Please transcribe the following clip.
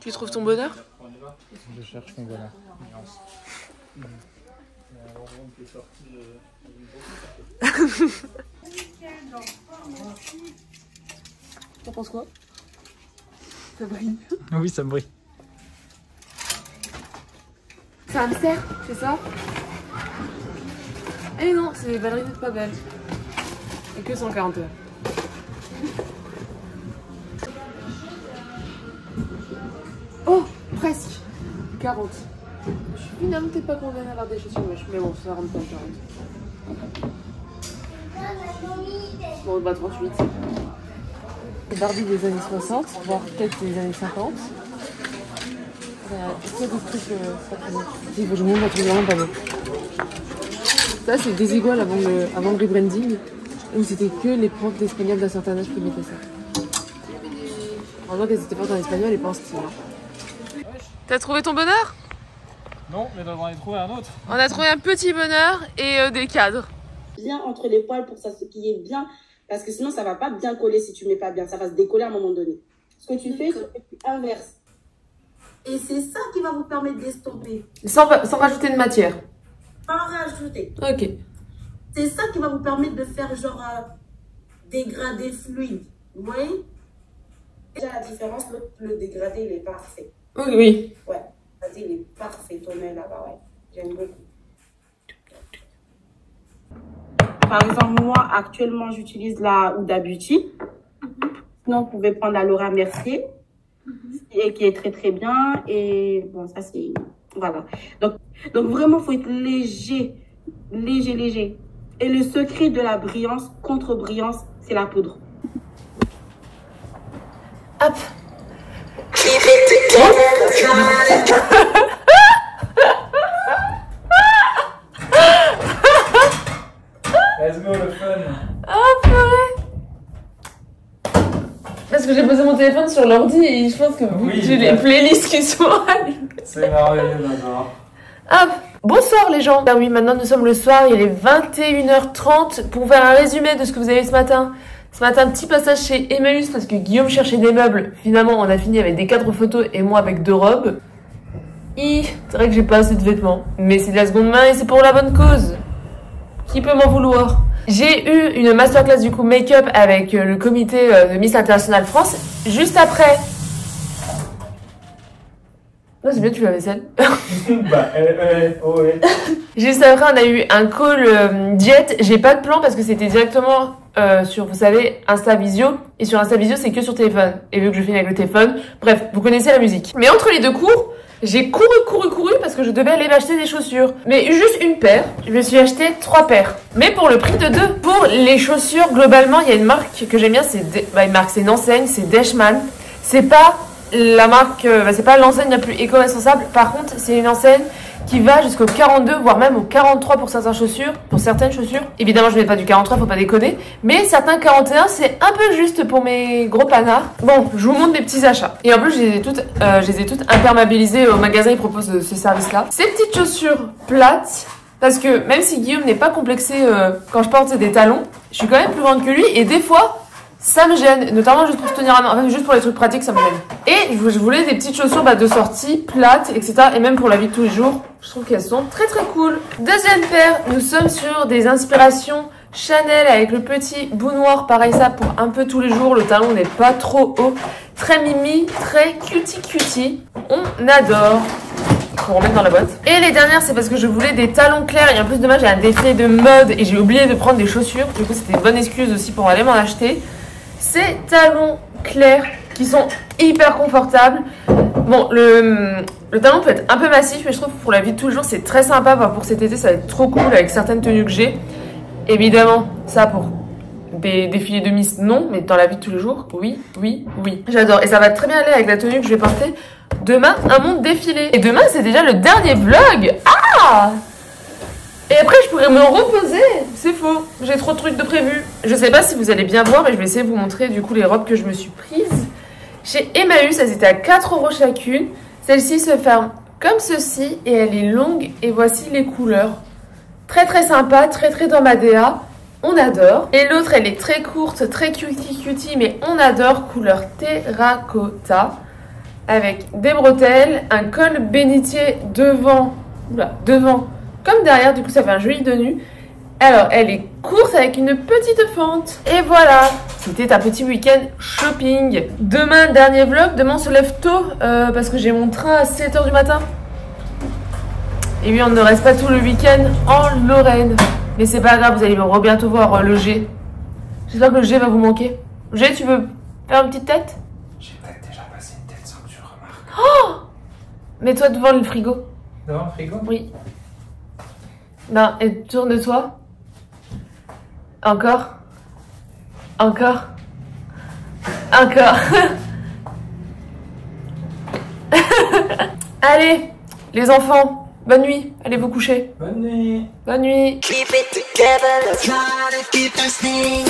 Tu trouves ton bonheur? Je cherche mon bonheur. T'en penses quoi? Ça brille. Oui, ça brille. C'est un hamster, c'est ça? Eh non, c'est des ballerines pas belles. Et que 140 heures. Oh, presque 40. Je suis finalement peut-être pas condamnée à avoir des chaussures moches, mais bon, ça rentre pas en 40. Bon, bah 38. Les Barbie des années 60, voire peut-être des années 50. Il y a que des trucs il faut que je montre un truc vraiment pas beau. Ça, c'est Desigual avant le rebranding, où c'était que les profs d'espagnol d'un certain âge qui mettaient ça. En vrai, qu'elles étaient fortes en espagnol et pas en style. T'as trouvé ton bonheur? Non, mais on en a trouvé un autre. On a trouvé un petit bonheur et des cadres. Bien entre les poils pour que ça se plie bien, parce que sinon ça va pas bien coller si tu mets pas bien, ça va se décoller à un moment donné. Ce que tu fais, c'est que tu inverses. Et c'est ça qui va vous permettre d'estomper. Sans rajouter de matière. Pas rajouter. Ok. C'est ça qui va vous permettre de faire genre dégradé fluide. Vous voyez? Déjà la différence, le dégradé il est parfait. Oui. Ouais, vas-y, il est parfait, ton œil là-bas, ouais. J'aime beaucoup. Par exemple, moi, actuellement, j'utilise la Huda Beauty. Sinon, vous pouvez prendre la Laura Mercier, qui est très, très bien. Et bon, ça, c'est... Voilà. Donc vraiment, il faut être léger. Léger, léger. Et le secret de la brillance, contre-brillance, c'est la poudre. Hop. Let's go, le fun. Oh purée. Parce que j'ai posé mon téléphone sur l'ordi et je pense que Oui, j'ai les playlists qui sont allumées. C'est merveilleux, j'adore. Hop. Bonsoir les gens. Ah oui, maintenant nous sommes le soir, il est 21h30 pour faire un résumé de ce que vous avez ce matin. Ce matin, petit passage chez Emmaüs parce que Guillaume cherchait des meubles. Finalement, on a fini avec des cadres photos et moi avec 2 robes. C'est vrai que j'ai pas assez de vêtements, mais c'est de la seconde main et c'est pour la bonne cause. Qui peut m'en vouloir? J'ai eu une masterclass du coup make-up avec le comité de Miss International France. Juste après... Non, c'est bien, tu fais la vaisselle. Bah, oh, ouais. Juste après, on a eu un call diète. J'ai pas de plan parce que c'était directement sur, vous savez, Insta Visio. Et sur Insta Visio, c'est que sur téléphone. Et vu que je finis avec le téléphone, bref, vous connaissez la musique. Mais entre les 2 cours, j'ai couru parce que je devais aller m'acheter des chaussures. Mais juste une paire. Je me suis acheté 3 paires. Mais pour le prix de 2. Pour les chaussures, globalement, il y a une marque que j'aime bien. C'est une enseigne, c'est Deichmann. C'est pas la marque, c'est pas l'enseigne la plus éco-responsable. Par contre, c'est une enseigne qui va jusqu'au 42, voire même au 43 pour certaines chaussures. Évidemment, je mets pas du 43, faut pas déconner. Mais certains 41, c'est un peu juste pour mes gros panards. Bon, je vous montre des petits achats. Et en plus, je les ai toutes imperméabilisées au magasin, ils proposent ce service-là. Ces petites chaussures plates, parce que même si Guillaume n'est pas complexé quand je porte des talons, je suis quand même plus grande que lui et des fois, ça me gêne, notamment juste pour se tenir à main, enfin juste pour les trucs pratiques, ça me gêne. Et je voulais des petites chaussures de sortie, plates, etc. Et même pour la vie de tous les jours, je trouve qu'elles sont très très cool. Deuxième paire, nous sommes sur des inspirations Chanel avec le petit bout noir, pareil ça pour un peu tous les jours, le talon n'est pas trop haut, très mimi, très cutie, on adore. Pour remettre dans la boîte. Et les dernières, c'est parce que je voulais des talons clairs et en plus demain j'ai un défilé de mode et j'ai oublié de prendre des chaussures. Du coup, c'était une bonne excuse aussi pour aller m'en acheter. Ces talons clairs qui sont hyper confortables. Bon, le talon peut être un peu massif, mais je trouve que pour la vie de tous les jours, c'est très sympa. Enfin, pour cet été, ça va être trop cool avec certaines tenues que j'ai. Évidemment, ça pour des défilés de Miss, non, mais dans la vie de tous les jours, oui. J'adore. Et ça va très bien aller avec la tenue que je vais porter demain à mon défilé. Et demain, c'est déjà le dernier vlog. Ah! Et après, je pourrais me reposer. C'est faux. J'ai trop de trucs de prévu. Je sais pas si vous allez bien voir, mais je vais essayer de vous montrer du coup les robes que je me suis prises. Chez Emmaüs, elles étaient à 4 € chacune. Celle-ci se ferme comme ceci et elle est longue. Et voici les couleurs. Très très sympa, très très dans ma DA. On adore. Et l'autre, elle est très courte, très cutie, mais on adore. Couleur terracotta. avec des bretelles, un col bénitier devant, devant comme derrière, du coup ça fait un joli dos nu. Alors elle est courte avec une petite fente. Et voilà, c'était un petit week-end shopping. Demain, dernier vlog, demain on se lève tôt parce que j'ai mon train à 7 h du matin. Et oui, on ne reste pas tout le week-end en Lorraine. Mais c'est pas grave, vous allez bientôt voir le G. J'espère que le G va vous manquer. G, tu veux faire une petite tête? J'ai peut-être déjà passé une tête sans que tu le remarques. Oh! Mets-toi devant le frigo. Devant le frigo? Oui. Non, et tourne-toi. Encore. Encore. Encore. Allez, les enfants, bonne nuit. Allez vous coucher. Bonne nuit. Bonne nuit. Keep it together, let's try to keep this thing.